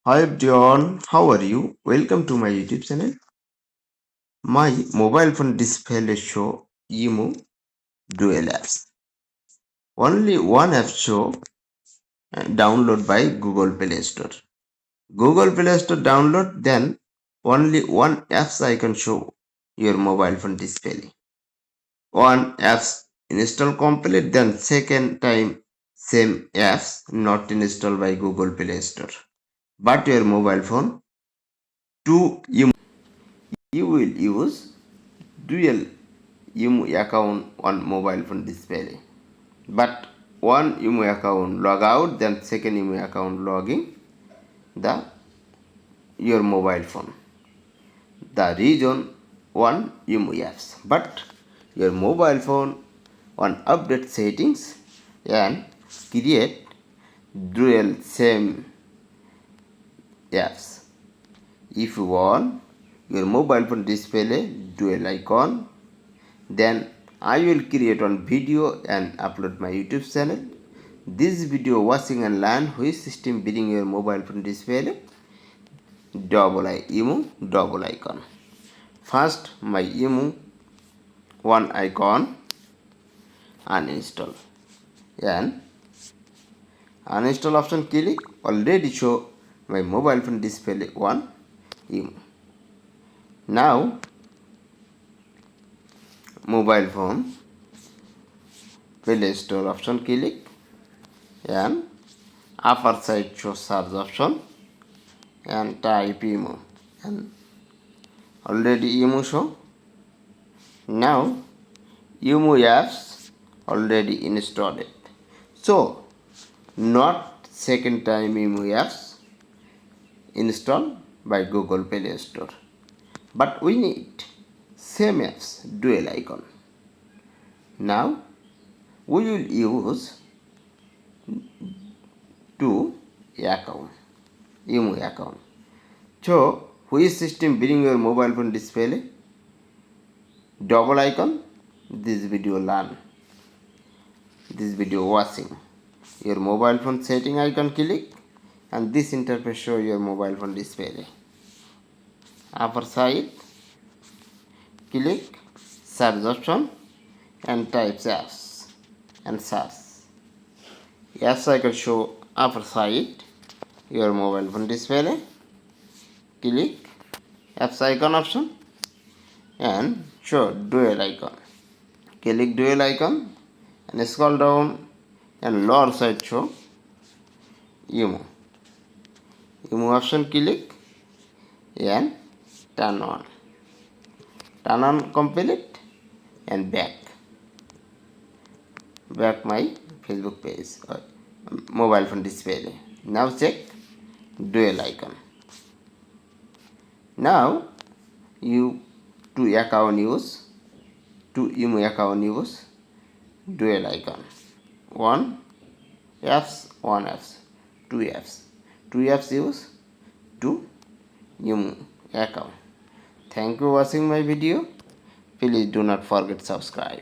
Hi everyone, how are you? Welcome to my YouTube channel. My mobile phone display show Emu Dual apps. Only one app show download by Google Play Store. Google Play Store download, then only one apps icon show your mobile phone display. One apps install complete, then second time same apps not installed by Google Play Store. But your mobile phone two you will use dual IMU account on mobile phone display. But one IMU account log out, then second IMU account logging the your mobile phone. The reason one IMU apps, but your mobile phone on update settings and create dual same apps. If you want your mobile phone display dual icon, then I will create one video and upload my YouTube channel. This video watching and learn which system bring your mobile phone display IMU double icon. First my IMU one icon uninstall and uninstall option click already show my mobile phone display one IMU. Now mobile phone Play Store option click and upper side show search option and type IMU and already IMU show. Now IMU apps already installed. So not second time IMU apps installed by Google Play Store. But we need same apps dual icon. Now we will use two account IMU account. So which system bring your mobile phone display double icon? This video learn. This video watching. Your mobile phone setting icon click and this interface show your mobile phone display. Upper side click search option and type apps and search. Apps icon show upper side your mobile phone display. Click apps icon option and show dual icon. Click dual icon and scroll down and lower side show IMU. IMU option click and turn on. Turn on complete and back my Facebook page or mobile phone display. Now check dual icon. Now you two IMU account use dual icon. One apps, two apps use two IMU account. Thank you for watching my video. Please do not forget subscribe.